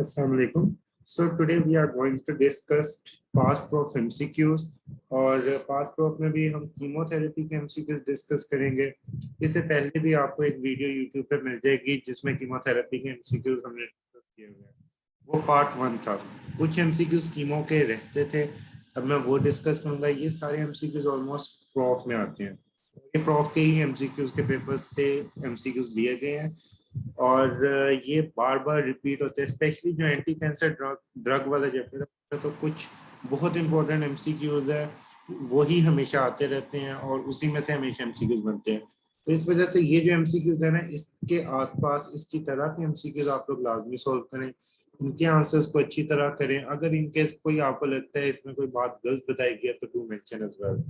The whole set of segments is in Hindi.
Assalamu alaikum. So today we are going to discuss past prof MCQs और past prof में भी हम कीमोथेरेपी के MCQs डिस्कस करेंगे। इससे पहले भी आपको एक वीडियो YouTube पे मिल जाएगी जिसमें कीमोथेरेपी के MCQs हमने डिस्कस किए हुए हैं। वो पार्ट 1 था। कुछ MCQs कीमो के रहते थे, अब मैं वो डिस्कस करूंगा। ये सारे MCQs ऑलमोस्ट प्रॉफ में आते हैं। ये प्रॉफ के ही MCQs के पेपर्स से MCQs लिए गए हैं और ये बार बार रिपीट होते हैं, स्पेशली जो एंटी कैंसर ड्रग वाला चैप्टर है। तो कुछ बहुत इंपॉर्टेंट MCQs है, वही हमेशा आते रहते हैं और उसी में से हमेशा MCQs बनते हैं। तो इस वजह से ये जो MCQs है ना, इसके आसपास इसकी तरह के MCQs आप लोग लाजमी सॉल्व करें, इनके आंसर्स को अच्छी तरह करें। अगर इनकेस कोई आपको लगता है इसमें कोई बात गलत बताई गई है तो डू मेंशन एज वेल।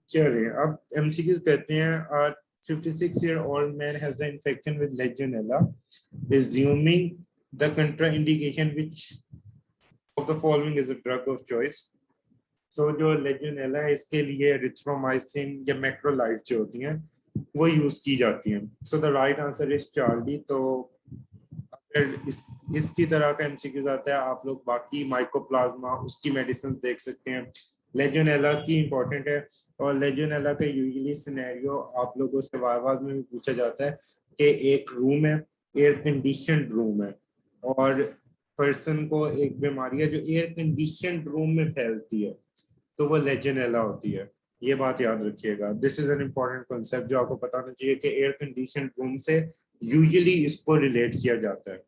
चलिए अब MCQs कहते हैं। 56-year-old man has the infection with Legionella, assuming the contraindication which of the following is a drug of choice. So जो Legionella है इसके लिए erythromycin या macrolides जो होती हैं वो यूज की जाती हैं। So the right answer is Charlie। तो अगर इसकी तरह का MCQs आता है, आप लोग बाकी माइकोप्लाज्मा उसकी मेडिसिन देख सकते हैं। लेजोनेला की इंपॉर्टेंट है और लेजोनेला का यूजुअली सिनेरियो आप लोगों से वार में भी पूछा जाता है कि एक रूम है, एयर कंडीशनड रूम है और पर्सन को एक बीमारी है जो एयर कंडीशनड रूम में फैलती है, तो वो लेजोनेला होती है। ये बात याद रखिएगा। This is an important concept जो आपको पता होना चाहिए कि एयर कंडीशनड रूम से यूजुअली इसको रिलेट किया जाता है।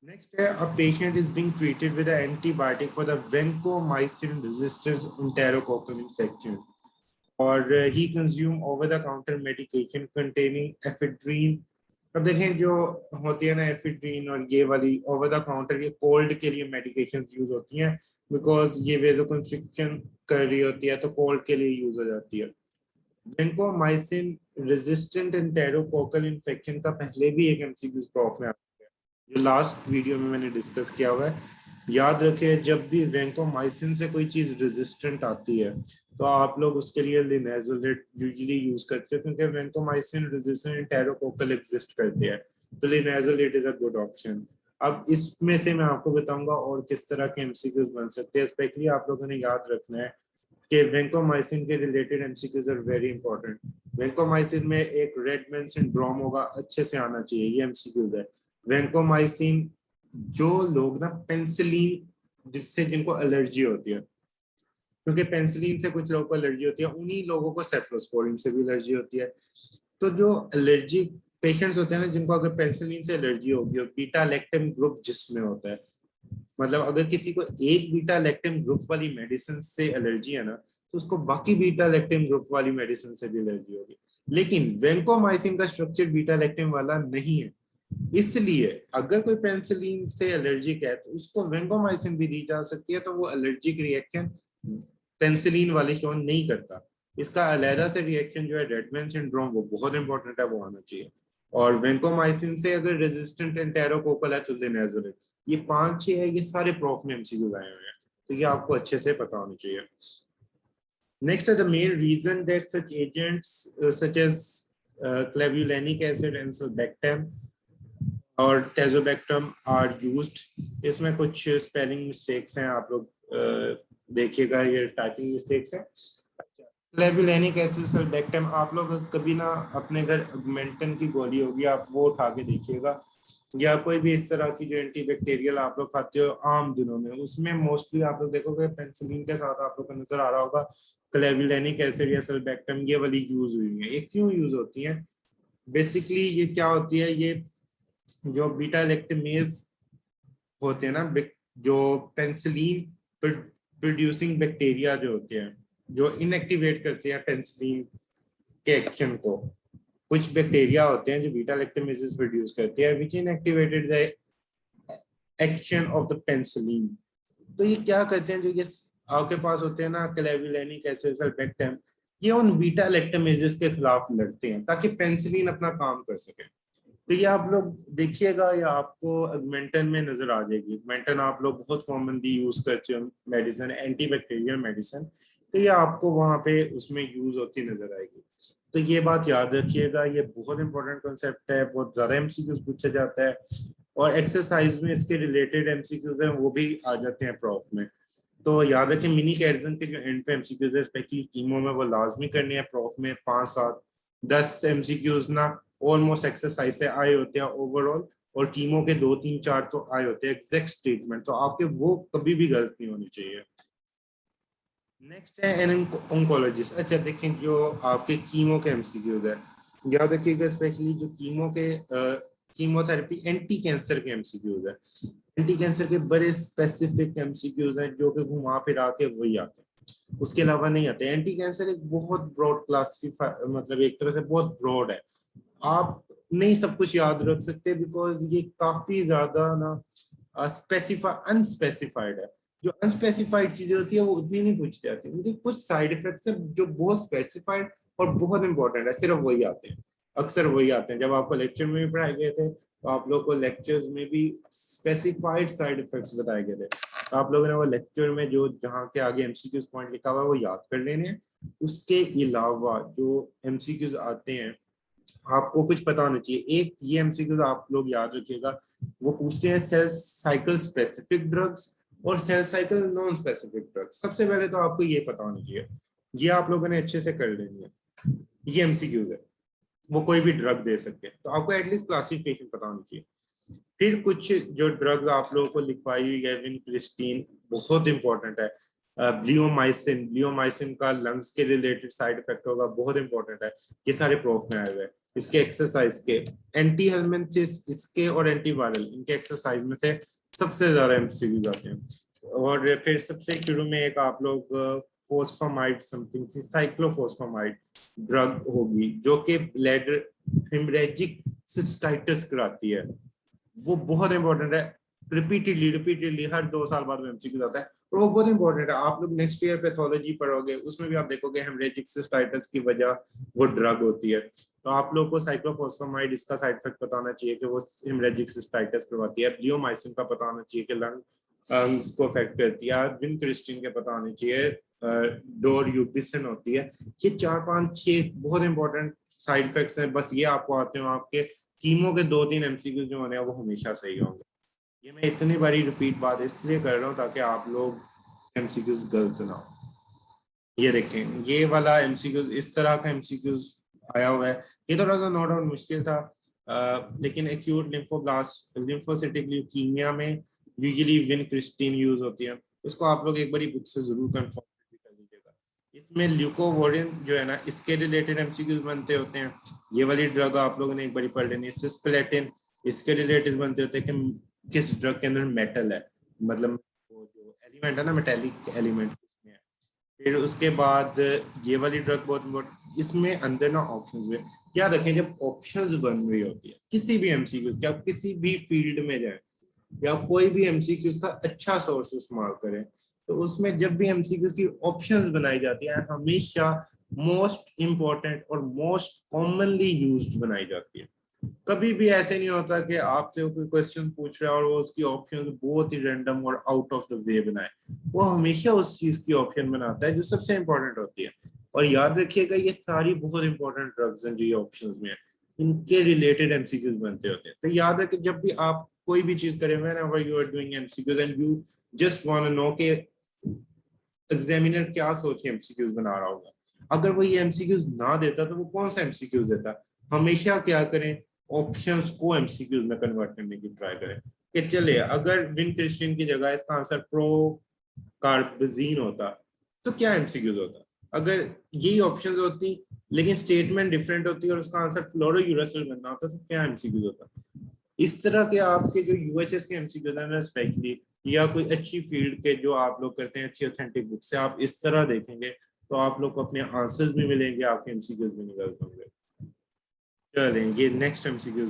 Next, a patient is being treated with an antibiotic for the vancomycin-resistant enterococcal infection, और he consume over-the-counter medication containing ephedrine। अब देखें जो होती है ना एफिड्रीन और ये वाली ओवर द काउंटर, ये कोल्ड के लिए मेडिकेशन यूज होती हैं बिकॉज ये वेजोकंस्ट्रिक्शन कर रही होती है, तो कोल्ड के लिए यूज हो जाती है। वेंकोमाइसिन रेजिस्टेंट एंटेरोकोकल इन्फेक्शन का पहले भी एक MCQ प्रॉफ में जो लास्ट वीडियो में मैंने डिस्कस किया हुआ है। याद रखिए जब भी वेंकोमाइसिन से कोई चीज रेजिस्टेंट आती है तो आप लोग उसके लिए लिनेजोलेट यूजुअली यूज करते हैं, क्योंकि वेंकोमाइसिन रेजिस्टेंट एंटेरोकोकल एग्जिस्ट करते हैं, तो लिनेजोलेट इज अ गुड ऑप्शन। अब इसमें से मैं आपको बताऊंगा और किस तरह के MCQs बन सकते हैं। स्पेशली आप लोगों ने याद रखना है कि वेंकोमाइसिन के related MCQs are very important. Vancomycin में एक रेडमैन सिंड्रोम होगा, अच्छे से आना चाहिए, ये MCQs है। वेंकोमाइसिन जो लोग ना पेंसिलिन जिससे जिनको एलर्जी होती है, क्योंकि पेंसिलिन से कुछ लोगों को एलर्जी होती है, उन्हीं लोगों को सेफ्लोस्पोरिन से भी एलर्जी होती है। तो जो एलर्जी पेशेंट्स होते हैं ना, जिनको अगर पेंसिलिन से एलर्जी होगी और बीटा लैक्टम ग्रुप जिसमें होता है, मतलब अगर किसी को एक बीटा लैक्टम ग्रुप वाली मेडिसिन से एलर्जी है ना, तो उसको बाकी बीटा लैक्टम ग्रुप वाली मेडिसिन से भी एलर्जी होगी। लेकिन वेंकोमाइसिन का स्ट्रक्चर बीटा लैक्टम वाला नहीं है, इसलिए अगर कोई पेंसिलिन से एलर्जिक है तो उसको वेंकोमाइसिन भी दी जा सकती है, तो वो एलर्जिक रिएक्शन पेंसिलिन वाले शो नहीं करता। इसका अलहदा से रिएक्शन जो है रेडमैन सिंड्रोम, वो बहुत इंपॉर्टेंट है, वो आना चाहिए। और वेंकोमाइसिन से अगर रेजिस्टेंट एंटेरोकोकल है तो लिनेजोलेट। ये 5-6 है, ये सारे प्रॉफ में MCQ आए हुए हैं, तो ये आपको अच्छे से पता होना चाहिए। नेक्स्ट है the main reason that such agents such as clavulanic acid and sulbactam और टेजोबैक्टम आर यूज्ड। इसमें कुछ स्पेलिंग मिस्टेक्स हैं, आप लोग देखिएगा, ये टाइपिंग मिस्टेक्स हैं। क्लेवुलेनिक एसिड सल्बेक्टम आप लोग कभी ना अपने घर ऑगमेंटन की गोली होगी, आप वो उठा के देखिएगा, या कोई भी इस तरह की जो एंटीबैक्टीरियल आप लोग खाते हो आम दिनों में, उसमें मोस्टली आप लोग देखोगे पेंसिलिन के साथ आप लोग को नजर आ रहा होगा क्लेवुलेनिक एसिड या सल्बेक्टम, ये वाली यूज हुई है। ये क्यों यूज होती है? बेसिकली ये क्या होती है, ये जो बीटा लैक्टमेज होते हैं ना, जो पेंसिलिन प्रोड्यूसिंग बैक्टीरिया जो होते हैं, जो इनएक्टिवेट करते हैं पेंसिलिन के एक्शन को, कुछ बैक्टीरिया होते हैं जो बीटा लैक्टमेजेस प्रोड्यूस करते हैं which inactivated the action of the penicillin. तो ये क्या करते हैं, जो ये आपके पास होते हैं ना क्लेवुलेनिक एसिड सल्बेक्टम, ये उन बीटा लैक्टमेजेस के खिलाफ लड़ते हैं ताकि पेंसिलिन अपना काम कर सके। तो ये आप लोग देखिएगा, या आपको ऑगमेंटन में नजर आ जाएगी। ऑगमेंटन आप लोग बहुत कॉमनली यूज करते हो मेडिसिन, एंटीबैक्टीरियल मेडिसिन, तो ये आपको वहां पे उसमें यूज होती नजर आएगी। तो ये बात याद रखिएगा, ये बहुत इंपॉर्टेंट कॉन्सेप्ट है, बहुत ज्यादा MCQs पूछा जाता है। और एक्सरसाइज में इसके रिलेटेड एमसीक्यूज हैं वो भी आ जाते हैं प्रॉफ में। तो याद रखें मिनी कैरिजन के जो एंड पे एमसीक्यूज है स्पेशली कीमो में वो लाजमी करनी है। प्रॉफ में 5-7-10 एमसीक्यूज ना ऑलमोस्ट एक्सरसाइज से आए होते हैं ओवरऑल, और कीमो के 2-3-4 तो आए होते हैं एग्जैक्ट स्टेटमेंट, तो आपके वो कभी भी गलत नहीं होनी चाहिए। नेक्स्ट है एन ऑन्कोलॉजिस्ट। अच्छा देखें जो आपके कीमो के एमसीक्यूज है, याद रखिएगा स्पेशली जो कीमो के कीमोथेरेपी एंटी कैंसर के एमसीक्यूज है। एंटी कैंसर के बड़े स्पेसिफिक एमसीक्यूज हैं जो कि घुमा फिरा के वही आते हैं, उसके अलावा नहीं आते। एंटी कैंसर एक बहुत ब्रॉड क्लासिफाई, मतलब एक तरह से बहुत ब्रॉड है, आप नहीं सब कुछ याद रख सकते बिकॉज ये काफी ज्यादा ना स्पेसिफाई अनस्पेसिफाइड है। जो अनस्पेसिफाइड चीजें होती है वो उतनी नहीं पूछी जाती, उनके कुछ साइड इफेक्ट्स है जो बहुत स्पेसिफाइड और बहुत इंपॉर्टेंट है, सिर्फ वही आते हैं, अक्सर वही आते हैं। जब आपको लेक्चर में भी पढ़ाए गए थे तो आप लोग को लेक्चर्स में भी स्पेसिफाइड साइड इफेक्ट्स बताए गए थे, तो आप लोगों ने वो लेक्चर में जो जहाँ के आगे एमसीक्यूज पॉइंट लिखा हुआ है वो याद कर लेने हैं। उसके अलावा जो एमसीक्यूज आते हैं आपको कुछ पता होना चाहिए। एक ये एमसीक्यूज आप लोग याद रखिएगा, वो पूछते हैं सेल साइकिल स्पेसिफिक ड्रग्स और cell cycle non specific drugs. सबसे पहले तो आपको ये पता होना चाहिए, ये आप लोगों ने अच्छे से कर लेनी है। ये एमसीक्यूज है, वो कोई भी ड्रग दे सकते हैं, तो आपको एटलीस्ट क्लासिफिकेशन पता होनी चाहिए। फिर कुछ जो ड्रग्स आप लोगों को लिखवाई हुई है विनक्रिस्टीन, बहुत इंपॉर्टेंट है। ब्लियोमाइसिन, ब्लियोमाइसिन का लंग्स के रिलेटेड साइड इफेक्ट होगा, बहुत इंपॉर्टेंट है। ये सारे प्रोप में आए हुए हैं। इसके एक्सरसाइज के एंटी हेलमिंथिस इसके और एंटीवायरल इनके एक्सरसाइज में से सबसे ज्यादा एमसीक्यूज आते हैं। और फिर सबसे शुरू में एक आप लोग फोस्फामाइड समथिंग थी, साइक्लोफोस्फामाइड ड्रग होगी जो कि ब्लैडर हेमरेजिक सिस्टाइटिस कराती है, वो बहुत इंपॉर्टेंट है। रिपीटेडली हर 2 साल बाद एमसीक्यू आता है और वो बहुत इंपॉर्टेंट है। आप लोग नेक्स्ट ईयर पैथोलॉजी पढ़ोगे उसमें भी आप देखोगे हेमरेजिक सिस्टाइटिस की वजह वो ड्रग होती है। तो आप लोग को साइक्लोफॉस्फामाइड इसका साइड इफेक्ट पता होना चाहिए कि वो हेमरेजिक सिस्टाइटिस करवाती है। ब्लियोमाइसिन का पता होना चाहिए कि लंग्स को अफेक्ट करती है। विनक्रिस्टिन के पता होने चाहिए डोरयूपिसिन होती है। ये 4-5-6 बहुत इंपॉर्टेंट साइड इफेक्ट्स हैं, बस ये आपको आते हो। आपके कीमो के 2-3 एमसीक्यू जो होने हैं वो हमेशा सही होंगे। ये मैं इतनी बारी रिपीट बात इसलिए कर रहा हूँ ताकि आप लोग एमसीक्यूज गलत ना हो। ये देखें ये वाला एमसीक्यूज, इस तरह का एमसीक्यूज आया हुआ है। ये थोड़ा सा नो डाउट मुश्किल था, लेकिन एक्यूट लिम्फोब्लास्ट लिम्फोसिटिक ल्यूकीमिया में यूजुअली विनक्रिस्टिन यूज होती है। इसको आप लोग एक बारी बुक से जरूर कंफर्म कर लीजिएगा। इसमें ल्यूकोवोरिन जो है ना इसके रिलेटेड एमसीक्यूज बनते होते हैं। ये वाली ड्रग आप लोगों ने एक बारी पढ़ लेनी है। सिस्प्लेटिन इसके रिलेटेड बनते होते हैं कि किस ड्रग के अंदर मेटल है, मतलब वो जो एलिमेंट है ना मेटेलिक एलिमेंट इसमें है। फिर उसके बाद ये वाली ड्रग बहुत इम्पोर्टेंट, इसमें अंदर ना ऑप्शंस हुए। याद रखें जब ऑप्शंस बन रही होती है किसी भी एमसीक्यूज के, आप किसी भी फील्ड में जाए या कोई भी एमसीक्यूज का अच्छा सोर्स इस्तेमाल करें, तो उसमें जब भी एमसीक्यूज की ऑप्शंस बनाई जाती है हमेशा मोस्ट इंपॉर्टेंट और मोस्ट कॉमनली यूज्ड बनाई जाती है। कभी भी ऐसे नहीं होता कि आपसे कोई क्वेश्चन पूछ रहा है और वो उसकी ऑप्शन बहुत ही रैंडम और आउट ऑफ द वे बनाए। वो हमेशा उस चीज की ऑप्शन बनाता है जो सबसे इंपॉर्टेंट होती है। और याद रखिएगा ये सारी बहुत इंपॉर्टेंट ड्रग्स हैं जो ये ऑप्शंस में है, इनके रिलेटेड एमसीक्यूज बनते होते हैं। तो याद है कि जब भी आप कोई भी चीज करें whenever you are doing MCQs and you just want to know कि एग्जामिनर क्या सोच के एमसीक्यूज बना रहा होगा, अगर वो ये एमसीक्यूज ना देता तो वो कौन सा एमसीक्यूज देता। हमेशा क्या करें, ऑप्शंस को एमसीक्यूज में कन्वर्ट करने की ट्राई करें। कि चले अगर विनक्रिस्टिन की जगह इसका आंसर प्रो कार्बजीन होता तो क्या एमसीक्यूज होता। अगर यही ऑप्शंस होती लेकिन स्टेटमेंट डिफरेंट होती और उसका आंसर फ्लोरोयूरेसिल बनना होता तो क्या एमसीक्यूज होता। इस तरह के आपके जो यूएचएस के एमसीक्यूज हैं ना स्पेशली, या कोई अच्छी फील्ड के जो आप लोग करते हैं अच्छी ऑथेंटिक बुक से आप इस तरह देखेंगे तो आप लोग को अपने आंसर्स भी मिलेंगे, आपके एमसीक्यूज भी निकल होंगे। चलें ये next MCQs,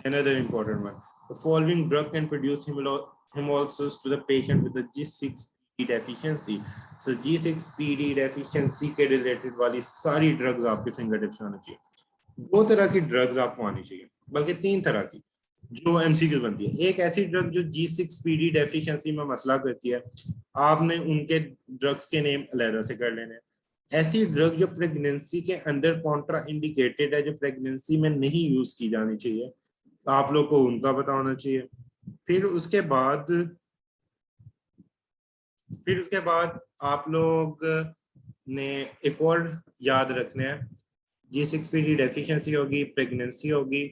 another important one. The following drug can produce hemolysis to the patient with the G6PD deficiency. So G6PD deficiency के रिलेटेड वाली सारी ड्रग्स आपके फिंगर टिप्स में आनी चाहिए। 2 तरह की ड्रग्स आपको आनी चाहिए, बल्कि 3 तरह की जो एमसीक्यू बनती है। एक ऐसी ड्रग जो G6PD डेफिशिएंसी में मसला करती है, आपने उनके ड्रग्स के नेम अलग से कर लेने हैं। ऐसी ड्रग जो प्रेगनेंसी के अंदर कॉन्ट्रा इंडिकेटेड है, जो प्रेगनेंसी में नहीं यूज की जानी चाहिए, आप लोग को उनका पता होना चाहिए। फिर उसके बाद आप लोग ने एक और याद रखना है, G6PD डेफिशिएंसी होगी, प्रेगनेंसी होगी,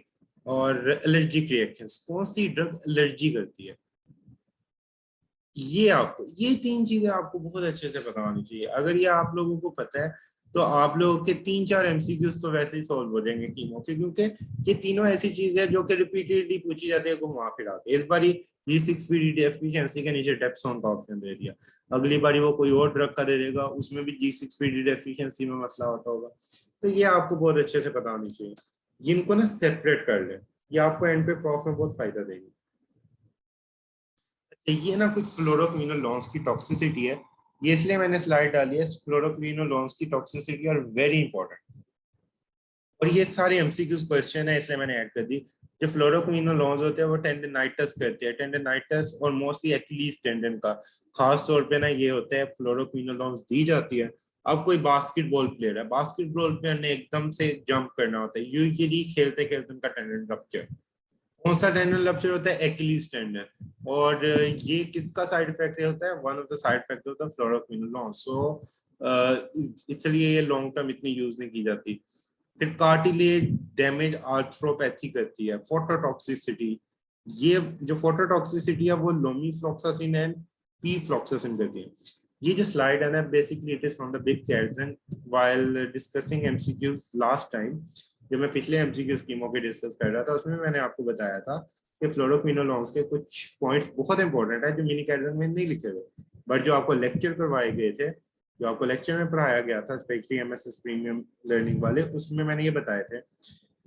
और एलर्जिक रिएक्शंस। कौन सी ड्रग एलर्जी करती है, ये तीन चीजें आपको बहुत अच्छे से पता होनी चाहिए। अगर ये आप लोगों को पता है तो आप लोगों के 3-4 एमसीक्यूज तो वैसे ही सॉल्व हो जाएंगे कीमो के, क्योंकि ये तीनों ऐसी चीजें हैं जो कि रिपीटेडली पूछी जाती है घुमा फिरा के। इस बारी G6PD डेफिशिएंसी के नीचे डेप्सोन का ऑप्शन दे दिया, अगली बारी वो कोई और ड्रग का दे देगा, उसमें भी G6PD डेफिशिएंसी में मसला होता होगा। तो ये आपको बहुत अच्छे से पता होनी चाहिए। जिनको ना सेपरेट कर ले, ये आपको एंड पे प्रॉफ में बहुत फायदा देगी। ये ना कुछ फ्लोरोक्विनोलॉन्स की टॉक्सिसिटी है, ये इसलिए मैंने स्लाइड डाली है। फ्लोरोक्विनोलॉन्स की टॉक्सिसिटी आर वेरी इंपॉर्टेंट, और ये सारे एमसीक्यूज क्वेश्चन है इसलिए मैंने ऐड कर दी। जो फ्लोरोक्विनोलॉन्स होते हैं वो टेंडनाइटिस करते हैं, टेंडनाइटिस और मोस्टली एक्लीज टेंडन का खास तौर पे ना ये होता है। फ्लोरोक्विनोलॉन्स दी जाती है। अब कोई बास्केटबॉल प्लेयर है, बास्केटबॉल प्लेयर ने एकदम से जंप करना होता है, यूजुअली खेलते खेलते उनका टेंडन रप्चर। कौन सा टेंडन रप्चर होता है? Achilles tendon. और ये किसका साइड इफेक्ट होता है? One of the side effect होता है फ्लोरोक्विनोलॉन्स। सो इसलिए ये लॉन्ग टर्म इतनी यूज नहीं की जाती। फिर कार्टिलेज डैमेज आर्थ्रोपैथी करती है। फोटोटॉक्सिसिटी, ये जो फोटोटॉक्सिसिटी है वो लोमीफ्लॉक्सासिन एंड पी फ्लॉक्सासिन करती है। ये जो स्लाइड है ना, basically it is from the big cats, while discussing MCQs last time, जब मैं पिछले एमसीक्यू स्कीमों के डिस्कस कर रहा था उसमें मैंने आपको बताया था कि फ्लोरोक्विनोलॉन्स के कुछ पॉइंट्स बहुत इंपॉर्टेंट है जो मिनी कैटन में नहीं लिखे हुए, बट जो आपको लेक्चर करवाए गए थे, जो आपको लेक्चर में पढ़ाया गया था स्पेशली एमएसएस प्रीमियम लर्निंग वाले, उसमें मैंने ये बताए थे।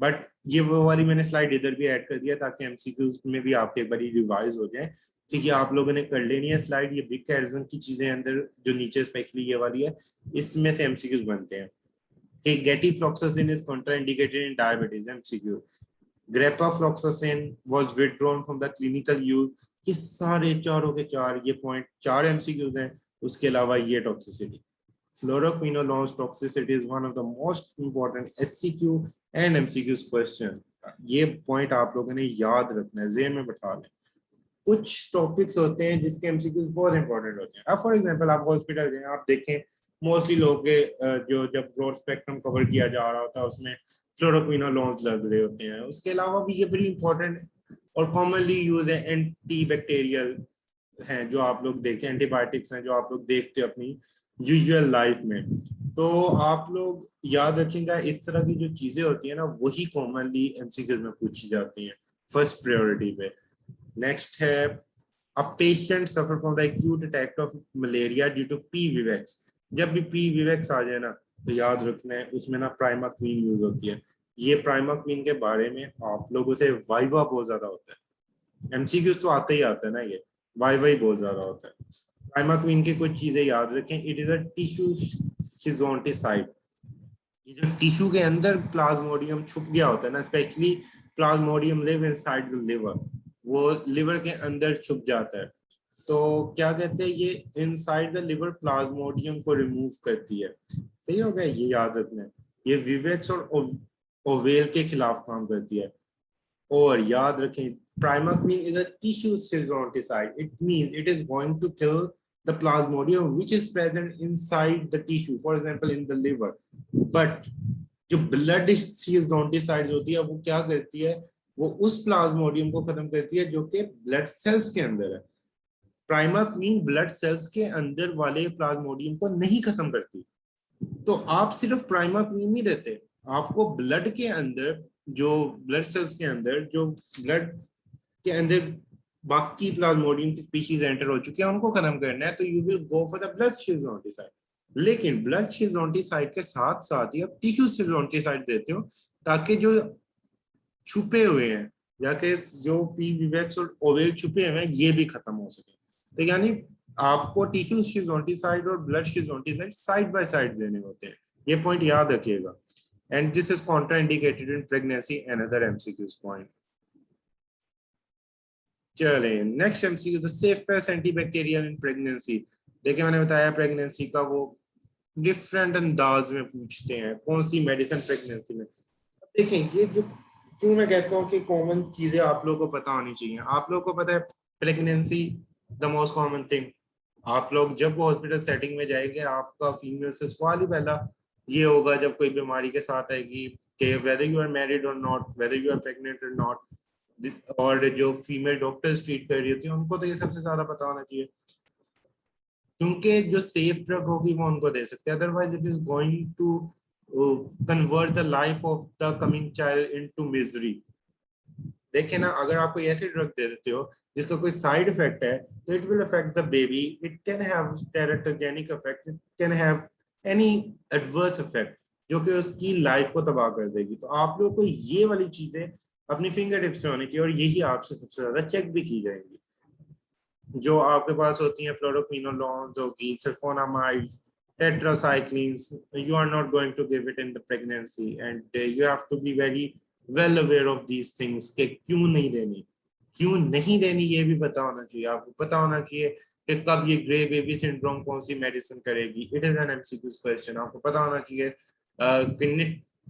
बट ये वो वाली मैंने स्लाइड इधर भी ऐड कर दिया ताकि एमसीक्यूज में भी आपके एक बार रिवाइज हो जाए। तो ये आप लोगों ने कर लेनी है स्लाइड। ये बिग कैरिज्म की चीजें अंदर जो नीचे स्पेशली ये वाली है, इसमें से एमसीक्यूज बनते हैं। Getafloxacin is contraindicated in diabetes, MCQ. Grapafloxacin was withdrawn from the clinical use. ये सारे चारों के चार ये पॉइंट 4 एमसीक्यूज हैं। उसके अलावा ये toxicity, fluoroquinolones toxicity is one of the most important SCQ and MCQs question. ये पॉइंट आप लोगों ने याद रखना है, ज़हन में बैठा लें। कुछ टॉपिक्स होते हैं जिसके एमसीक्यूज बहुत इंपॉर्टेंट होते हैं। अब फॉर एग्जांपल आप हॉस्पिटल जाएं, आप देखें मोस्टली लोग के जो जब ब्रॉड स्पेक्ट्रम कवर किया जा रहा होता है उसमें फ्लोरोक्विनोलॉन्स लग रहे होते हैं। उसके अलावा भी ये बड़ी इंपॉर्टेंट और कॉमनली यूज है एंटी बैक्टीरियल हैं जो आप लोग देखते हैं, एंटीबायोटिक्स हैं जो आप लोग देखते हो अपनी यूजुअल लाइफ में। तो आप लोग याद रखेंगे इस तरह की जो चीजें होती है ना वही कॉमनली एमसीक्यूज में पूछी जाती हैं फर्स्ट प्रायोरिटी पे। नेक्स्ट है, a patient suffer from the acute attack of malaria due to PVVX। जब भी PVVX आ जाए ना तो याद रखना है उसमें ना प्राइमाक्वीन यूज होती है। ये प्राइमाक्वीन के बारे में आप लोगों से वाइवा बहुत ज्यादा होता है, एमसीक्यूज तो आते ही आता है ना, ये वाइवा ही बहुत ज्यादा होता है। प्राइमाक्वीन की कुछ चीजें याद रखें। It is a tissue schizonticide. ये जो टिश्यू के अंदर प्लाज्मोडियम छुप गया होता है ना, specially Plasmodium live inside the liver, वो लिवर के अंदर छुप जाता है। तो क्या कहते हैं, ये इनसाइड द लिवर प्लाज्मोडियम को रिमूव करती है। सही हो गया, ये याद रखना है। ये विवेक्स और ओवेल के खिलाफ काम करती है। और याद रखें primaquine is a tissue schizonticide. It means it is going to kill the plasmodium which is present inside the tissue, for example in the liver। but जो ब्लड शिजोंटिसाइड्स होती है वो क्या करती है, वो उस प्लाज्मोडियम को खत्म करती है जो कि ब्लड सेल्स के अंदर है। प्राइमाक्वीन ब्लड सेल्स के अंदर वाले प्लाज्मोडियम को नहीं खत्म करती। तो आप सिर्फ प्राइमाक्वीन नहीं देते, आपको ब्लड के अंदर जो ब्लड सेल्स के अंदर जो ब्लड के अंदर बाकी प्लाज्मोडियम की स्पीशीज एंटर हो चुकी है उनको खत्म करना है, तो you will go for the blood schizonticide. लेकिन ब्लड शिजोंटिसाइड के साथ साथ ही आप टिश्यू शिजोंटिसाइड देते हो ताकि जो छुपे हुए हैं जाके जो PVVX और ओवेल छुपे हुए हैं ये भी खत्म हो सके। तो यानी आपको टिश्यू शिजोंटिसाइड और blood schizonticide side by side देने होते हैं, ये पॉइंट याद रखिएगा। And this is contraindicated in pregnancy, another MCQs point. चले next MCQ, the safest antibacterial in pregnancy. देखिए मैंने बताया प्रेगनेंसी का वो डिफरेंट अंदाज में पूछते हैं कौन सी मेडिसिन प्रेगनेंसी में। देखें ये जो क्यों मैं कहता हूँ कि कॉमन चीजें आप लोगों को पता होनी चाहिए। आप लोगों को पता है pregnancy the most common thing. आप लोग जब हॉस्पिटल सेटिंग में जाएंगे आपका फीमेल से सवाल ही पहला ये होगा जब कोई बीमारी के साथ आएगी कि वेदर यू आर मैरिड और not, whether you are pregnant और नॉट। और जो फीमेल डॉक्टर्स ट्रीट कर रही होती है उनको तो ये सबसे ज्यादा पता होना चाहिए, क्योंकि जो सेफ ड्रग होगी वो उनको दे सकते हैं, otherwise it is going to convert the life of the coming child into misery. देखे ना, अगर आप कोई ऐसी ड्रग दे देते हो जिसका कोई साइड इफेक्ट है तो it will affect the baby, it can have teratogenic effect, it can have any adverse effect जो कि उसकी लाइफ को तबाह कर देगी। तो आप लोगों को ये वाली चीजें अपनी फिंगर टिप्स में होनी चाहिए और यही आपसे सबसे ज्यादा चेक भी की जाएंगी। जो आपके पास होती हैं फ्लोरोक्विनोलोन्स होगी, sulphonamides, tetracyclines, you are not going to give it in the pregnancy and you have to be very well aware of these things कि क्यों नहीं देनी, क्यों नहीं देनी ये भी पता होना चाहिए। आपको पता होना चाहिए कि कब ये ग्रे बेबी सिंड्रोम कौन सी मेडिसिन करेगी, it is an MCQ question. आपको पता होना चाहिए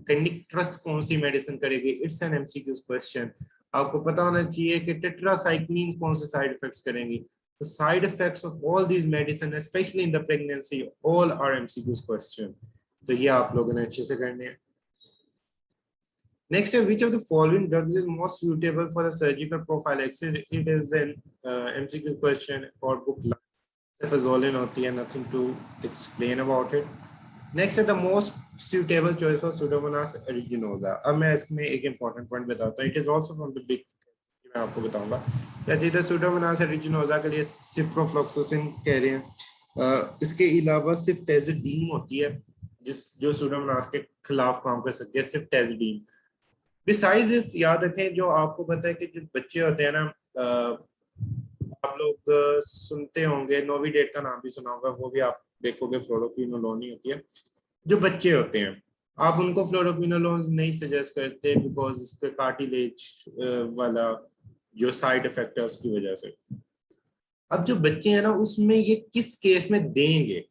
कंडिक्ट्रस कौन सी मेडिसिन करेगी, इट्स एन एमसीक्यू क्वेश्चन। आपको पता होना चाहिए कि टेट्रासाइक्लिन कौन से साइड इफेक्ट्स करेंगी। The side effects of all these medicine, especially in the pregnancy, all are MCQs question. तो ये आप लोगों ने अच्छे से करने हैं। Next, which of the following drugs is most suitable for a surgical prophylaxis? It is an MCQ question or book. Cefazolin होती है, nothing to explain about it. Next है the most suitable choice for Pseudomonas aeruginosa. अब मैं इसमें एक important point बताता हूँ. It is also from the big, मैं आपको बताऊंगा कि Pseudomonas aeruginosa के लिए ciprofloxacin कह रहे हैं। इसके अलावा सिफ्टेजिडीन होती है जो Pseudomonas के खिलाफ काम कर सकती है, सिफ्टेजिडीन। Besides this, याद रखें जो आपको पता है कि जो बच्चे होते हैं ना, आप लोग सुनते होंगे, नोविडेट का नाम भी सुना होगा, वो भी आप देखोगे फ्लोरोक्विनोलोन ही होती है। जो बच्चे होते हैं आप उनको फ्लोरोक्विनोलोन नहीं सजेस्ट करते बिकॉज इसके कार्टिलेज वाला जो साइड इफेक्ट है उसकी वजह से। अब जो बच्चे हैं ना उसमें ये किस केस में देंगे,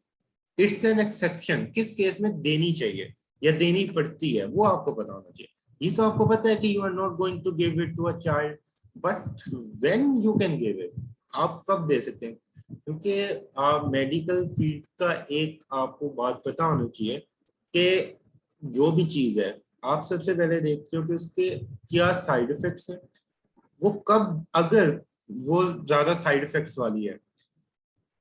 इट्स एन एक्सेप्शन, किस केस में देनी चाहिए या देनी पड़ती है वो आपको पता होना चाहिए। ये तो आपको पता है कि you are not going to give it to a child, but when you can give it, आप कब दे सकते हैं, क्योंकि आप मेडिकल फील्ड का एक आपको बात पता होनी चाहिए कि जो भी चीज है आप सबसे पहले देखते हो कि उसके क्या साइड इफेक्ट्स हैं, वो कब, अगर वो ज्यादा साइड इफेक्ट्स वाली है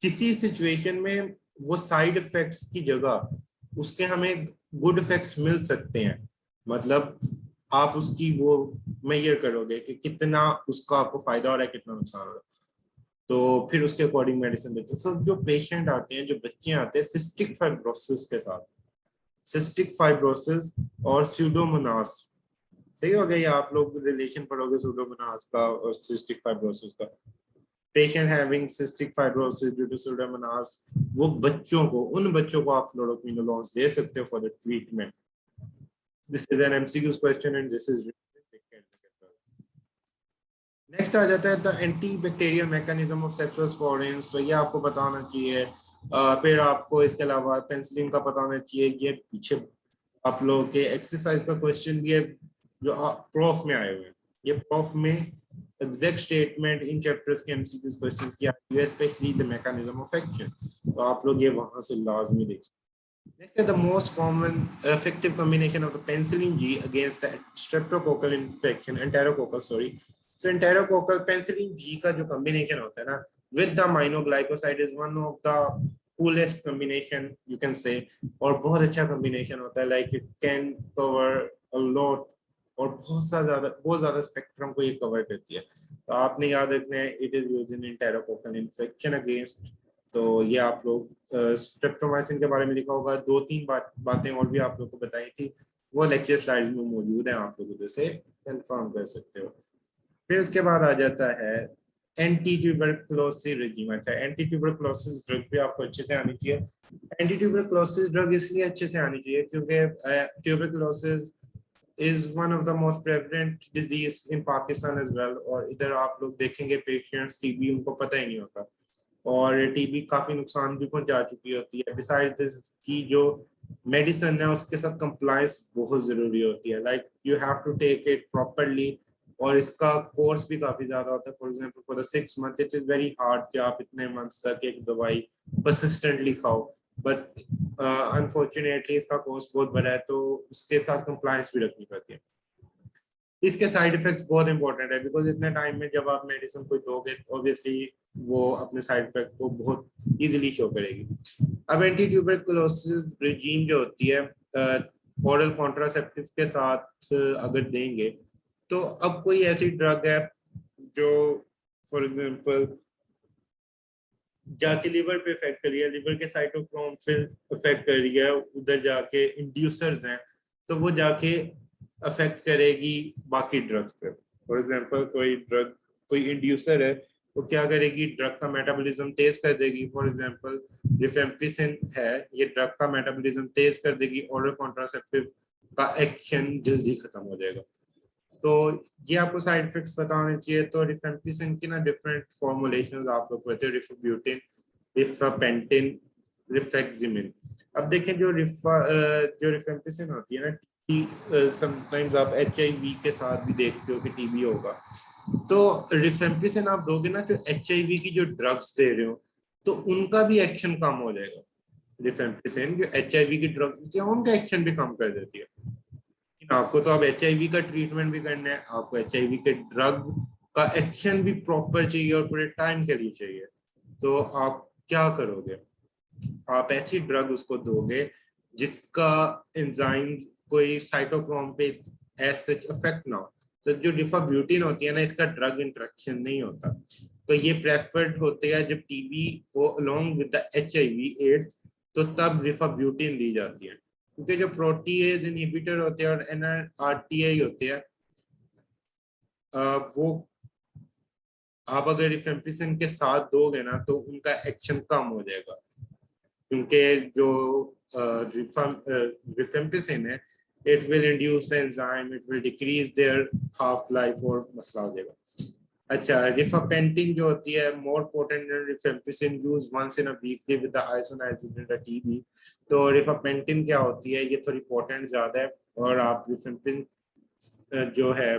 किसी सिचुएशन में वो साइड इफेक्ट्स की जगह उसके हमें गुड इफेक्ट्स मिल सकते हैं। मतलब आप उसकी वो मेजर करोगे कि कितना उसका आपको फायदा हो रहा है, कितना नुकसान हो रहा है, तो फिर उसके अकॉर्डिंग मेडिसिन देते हैं। सो जो पेशेंट आते हैं, जो बच्चे आते हैं सिस्टिक फाइब्रोसिस के साथ, सिस्टिक फाइब्रोसिस और स्यूडोमोनास, सही हो गया, आप लोग रिलेशन पढ़ोगे स्यूडोमोनास का और सिस्टिक फाइब्रोसिस का। Patient having cystic fibrosis due to pseudomonas, वो बच्चों को, उन बच्चों को आप फ्लोरोक्विनोलोन दे सकते हो for the treatment. This is an MCQ question and this is next आ जाता है the anti bacterial mechanism of cephalosporins. तो ये आपको पता होना चाहिए। फिर आपको इसके अलावा पेनिसिलिन का पता होना चाहिए। ये पीछे आप लोगों के एक्सरसाइज का क्वेश्चन भी है जो प्रूफ में आए हुए हैं। ये प्रूफ में एग्जैक्ट स्टेटमेंट इन चैप्टर्स के एमसीक्यू क्वेश्चंस की आती है, specially the mechanism of action. तो आप लोग ये वहां से लाजमी देखिए। Next is the most common effective combination of the penicillin G against the streptococcal infection, enterococcal, sorry. So enterococcal penicillin G का जो combination होता है ना with the aminoglycoside is one of the coolest combination you can say, और बहुत अच्छा combination होता है, like it can cover a lot और बहुत ज़्यादा स्पेक्ट्रम को ये कवर करती है। तो आपने याद रखना है it is used in enterococcal infection against। तो ये आप लोग स्ट्रेप्टोमाइसिन के बारे में लिखा होगा, दो तीन बातें और भी आप लोग को बताई थी, वो लेक्चर स्लाइड्स में मौजूद है, आप लोग उसे कंफर्म कर सकते हो। फिर उसके बाद आ जाता है एंटी ट्यूबरकुलोसिस रेजिम। अच्छा, एंटी ट्यूबरकुलोसिस ड्रग भी आपको अच्छे से आनी चाहिए। एंटी ट्यूबरकुलोसिस ड्रग इसलिए अच्छे से आनी चाहिए क्योंकि tuberculosis is one of the most prevalent disease in Pakistan as well। और इधर आप लोग देखेंगे पेशेंट्स टीबी उनको पता ही नहीं होता और टीबी काफी नुकसान भी पहुंचा चुकी होती है। बिसाइड्स दिस की जो मेडिसिन है उसके साथ कंप्लायंस बहुत जरूरी होती है, like you have to take it properly, और इसका कोर्स भी काफी ज्यादा होता है। For example for the 6 month it is very hard कि आप इतने मंथ्स तक एक दवाई परसिस्टेंटली खाओ, बट अनफॉर्चुनेटली इसका कोर्स बहुत बड़ा है, तो उसके साथ कंप्लायंस भी रखनी पड़ती है। इसके साइड इफेक्ट्स बहुत इंपॉर्टेंट है, बिकॉज इतने टाइम में जब आप मेडिसिन को दोगे ऑब्वियसली वो अपने साइड इफेक्ट को बहुत इजीली शो करेगी। अब एंटी ट्यूबरकुलोसिस रेजीम जो होती है ओरल कॉन्ट्रासेप्टिव के साथ अगर देंगे, तो अब कोई ऐसी ड्रग है जो फॉर एग्जांपल जाके लिवर पे इफेक्ट कर रही है, लिवर के साइटोक्रोम से इफेक्ट कर रही है, उधर जाके इंड्यूसर्स हैं, तो वो जाके अफेक्ट करेगी बाकी ड्रग्स पे। फॉर एग्जांपल कोई ड्रग, कोई इंड्यूसर है, वो क्या करेगी, ड्रग का मेटाबॉलिज्म तेज कर देगी। फॉर एग्जांपल रिफेम्पिसिन है, ये ड्रग का मेटाबॉलिज्म तेज कर देगी, ओरल कॉन्ट्रासेप्टिव का एक्शन जल्दी खत्म हो जाएगा। तो ये आपको साइड इफेक्ट्स पता होने चाहिए। तो रिफेम्पिसिन की ना डिफरेंट फॉर्मुलेशंस आप लोग पढ़ते हो, रिफेब्यूटिन, रिफापेंटिन, रिफेक्सिमिन। अब देखें जो रिफेम्पिसिन होती है ना, समटाइम्स आप HIV के साथ भी देखते हो कि टीबी होगा, तो रिफेम्पिसिन आप दोगे ना, जो HIV की जो ड्रग्स दे रहे हो, तो उनका भी एक्शन कम हो जाएगा। रिफेम्पिसिन जो HIV की ड्रग्स है उनका एक्शन भी कम कर देती है। आपको तो अब HIV का ट्रीटमेंट भी करना है, आपको HIV के ड्रग का एक्शन भी प्रॉपर चाहिए और पूरे टाइम के लिए चाहिए। तो आप क्या करोगे, आप ऐसी ड्रग उसको दोगे जिसका एंजाइम कोई साइटोक्रोम पे एज सच इफेक्ट ना हो। तो जो रिफाब्यूटिन होती है ना, इसका ड्रग इंटरेक्शन नहीं होता, तो ये प्रेफर्ड होते हैं जब टीबी को along with the HIV AIDS, तो तब रिफाब्यूटिन दी जाती है। क्योंकि जो प्रोटीएज इनहिबिटर होते हैं और NRTI होते हैं, वो आप अगर रिफेम्पिसिन के साथ दोगे ना, तो उनका एक्शन कम हो जाएगा, क्योंकि जो रिफेम्पिसिन है, it will induce the enzyme, it will decrease their half life और मसला हो जाएगा। अच्छा, रिफापेंटिन जो होती है more potent than rifampicin, use once in a weekly with the isoniazid in the TB. तो रिफापेंटिन क्या होती है, ये थोड़ी पोटेंट ज्यादा है, और आप रिफेम्पिन जो है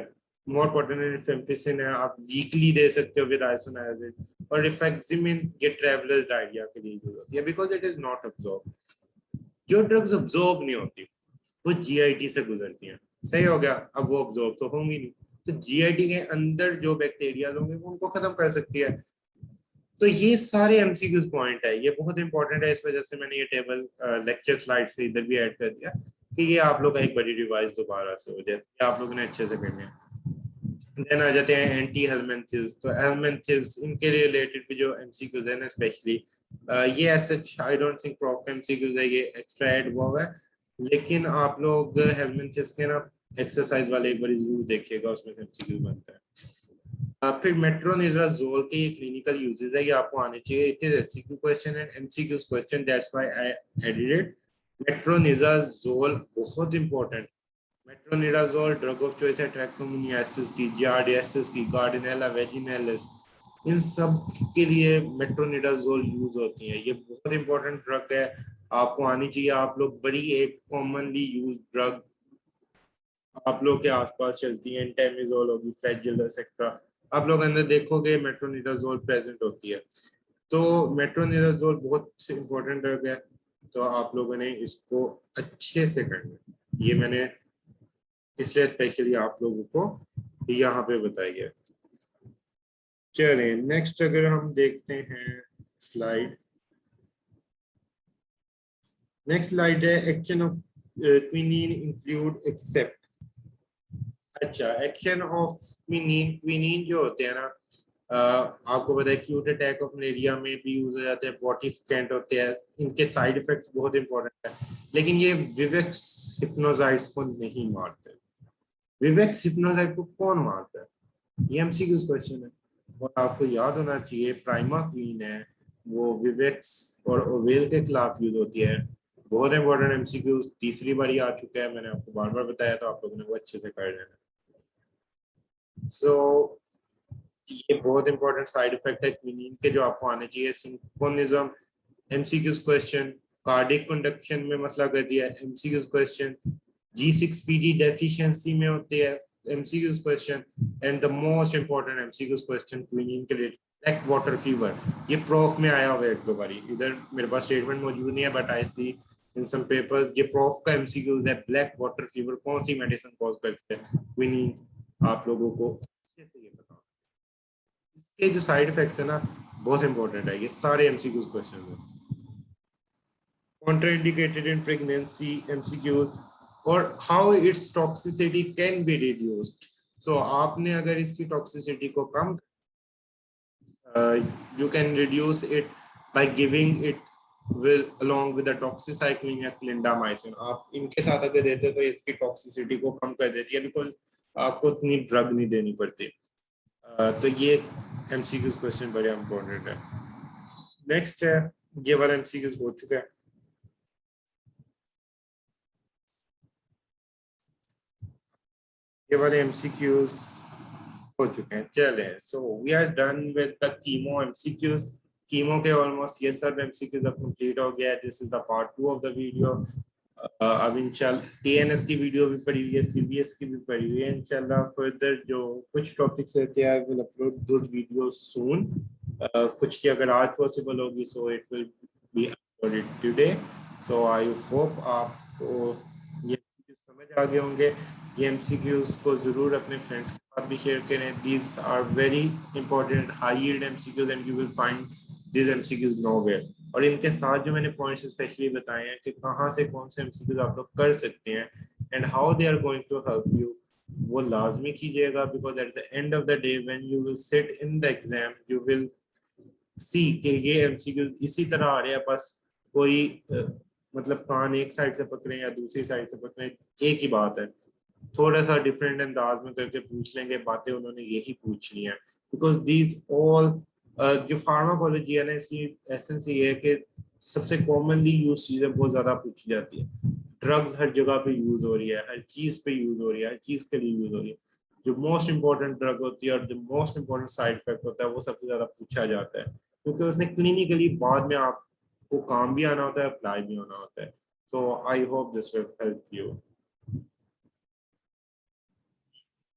मोर पोटेंट रिफेम्पिसिन है, आप वीकली दे सकते हो विद आइसोनाइजिन। और रिफेक्सिमिन ये ट्रैवलर्स डायरिया के लिए यूज होती है, because it is not absorb. जो ड्रग्स अब्सॉर्ब नहीं होती वो GIT से गुजरती हैं, सही हो गया, अब वो अब्सॉर्ब तो होंगी नहीं, तो GIT के अंदर जो बैक्टीरिया होंगे वो उनको खत्म कर सकती है। तो ये सारे MCQs पॉइंट है, ये बहुत इंपॉर्टेंट है, इस वजह से मैंने ये टेबल लेक्चर स्लाइड से इधर भी ऐड कर दिया कि ये आप लोग का एक बड़ी रिवाइज दोबारा से हो जाए, आप लोगों ने अच्छे से करनी है। देन आ जाते हैं एंटी हेलमेंथिस। तो हेलमेंथिस इनके रिलेटेड भी जो MCQs है ना स्पेशली, ये ऐसे I don't think proper MCQs है, ये एक्स्ट्रा ऐड हुआ हुआ है, लेकिन आप लोग हेलमेंथिस के ना एक्सरसाइज वाले एक बार जरूर देखिएगा, उसमें से MCQ बनता है। फिर मेट्रोनिडाजोल के ये क्लिनिकल यूजेस है, ये आपको आने चाहिए। It is SCQ question and MCQ question, that's why I added it. Metronidazole बहुत important. Metronidazole drug of choice है ट्रैकोमोनियासिस की, जियार्डियासिस की, गार्डिनेला वेजिनैलिस, इन सब के लिए मेट्रोनिडाजोल यूज होती है। ये बहुत इंपॉर्टेंट ड्रग है, आपको आनी चाहिए। आप लोग बड़ी एक कॉमनली यूज ड्रग आप लोग के आसपास चलती है, टेमिजोल होगी, फ्लैजिल एक्सेट्रा, आप लोग अंदर देखोगे मेट्रोनिडाजोल प्रेजेंट होती है। तो मेट्रोनिडाजोल बहुत इंपॉर्टेंट ड्रग है, तो आप लोगों ने इसको अच्छे से करना है, ये मैंने इसलिए स्पेशली आप लोगों को यहाँ पे बताया गया। चलिए नेक्स्ट अगर हम देखते हैं स्लाइड, नेक्स्ट स्लाइड है action of quinine include except. अच्छा, एक्शन ऑफ क्विनीन, क्विनीन जो होते हैं ना, आपको पता है एक्यूट अटैक ऑफ मलेरिया में भी यूज हो जाते हैं, बॉटिफिकेंट होते हैं, इनके साइड इफेक्ट्स बहुत इंपॉर्टेंट है, लेकिन ये विवेक्स हिप्नोजाइट्स को नहीं मारते। विवेक्स हिप्नोजाइट को कौन मारता है, ये MCQ क्वेश्चन है, और आपको याद होना चाहिए प्राइमा क्वीन है वो विवेक्स और ओवेल के खिलाफ यूज होती है। बहुत इंपॉर्टेंट MCQ, तीसरी बार आ चुका है, मैंने आपको बार बार बताया, तो आप लोगों ने वो अच्छे से कर लेना। सो ये बहुत इंपॉर्टेंट साइड इफेक्ट है क्विनीन के जो आपको आने चाहिए। Synchronism MCQ question, cardiac conduction में मसला कर दिया है, एमसीक्यूज क्वेश्चन। G6PD डेफिशिएंसी में होते हैं MCQs question. And the most important MCQs question quinine के लिए ब्लैक वाटर फीवर, ये प्रोफ में आया हुआ है एक दो बारी, इधर मेरे पास स्टेटमेंट मौजूद नहीं है but I see in some papers, ये प्रोफ का एमसीक्यूज है। ब्लैक वाटर फीवर कौन सी मेडिसिन कॉज करती है? क्विनिन। आप लोगों को अच्छे से ये बताओ। इसके जो साइड इफेक्ट्स है ना बहुत इंपॉर्टेंट है, ये सारे एमसीक्यूज क्वेश्चन है। Contraindicated in pregnancy MCQs और how its toxicity can be reduced. So आपने अगर इसकी toxicity को कम you can reduce it by giving it along with the doxycycline या clindamycin. आप इनके साथ अगर देते हो तो इसकी toxicity को कम कर देती है, बिकॉज आपको इतनी ड्रग नहीं देनी पड़ती। तो ये MCQs क्वेश्चन बड़े इंपॉर्टेंट है। नेक्स्ट है, ये वाला MCQs हो चुका है। ये वाले MCQs हो चुके हैं। चले, so we are done with the chemo MCQs। Chemo के ऑलमोस्ट ये सब MCQs अब कंप्लीट हो गया है। This is the part 2 of the video. अब इंशाल्लाह TNS की वीडियो भी पड़ी हुई है, CBS की भी पड़ी हुई है। इंशाल्लाह फर्दर जो कुछ टॉपिक्स रहते हैं विल अपलोड दोस वीडियोस सून। कुछ की अगर आज पॉसिबल होगी so it will be uploaded today. So I hope आपको ये MCQs समझ आ गए होंगे। ये MCQs को जरूर अपने फ्रेंड्स के साथ भी शेयर करें। These are very important high yield MCQs and you will find these MCQs nowhere। और इनके साथ जो मैंने पॉइंट्स स्पेशली बताए हैं कि कहाँ से कौन से MCQs आप लोग कर सकते हैं and how they are going to help you, वो लाजमी कीजिएगा, because at the end of the day when you will sit in the exam you will see कि ये MCQs इसी तरह आ रहे हैं, बस कोई मतलब कान एक साइड से पकड़े या दूसरी साइड से पकड़े, एक ही बात है, थोड़ा सा डिफरेंट अंदाज में करके पूछ लेंगे, बातें उन्होंने यही पूछनी है। बिकॉज दीज ऑल जो फार्माकोलॉजी है ना, इसकी एसेंस ये है कि सबसे कॉमनली यूज चीजें बहुत ज्यादा पूछी जाती है। ड्रग्स हर जगह पे यूज हो रही है, हर चीज पे यूज हो रही है, हर चीज के लिए यूज हो रही है। जो मोस्ट इंपॉर्टेंट ड्रग होती है और जो मोस्ट इंपॉर्टेंट साइड इफेक्ट होता है वो सबसे ज्यादा पूछा जाता है, क्योंकि उसमें क्लिनिकली बाद में आपको काम भी आना होता है, अप्लाई भी होना होता है। So I hope this will help you.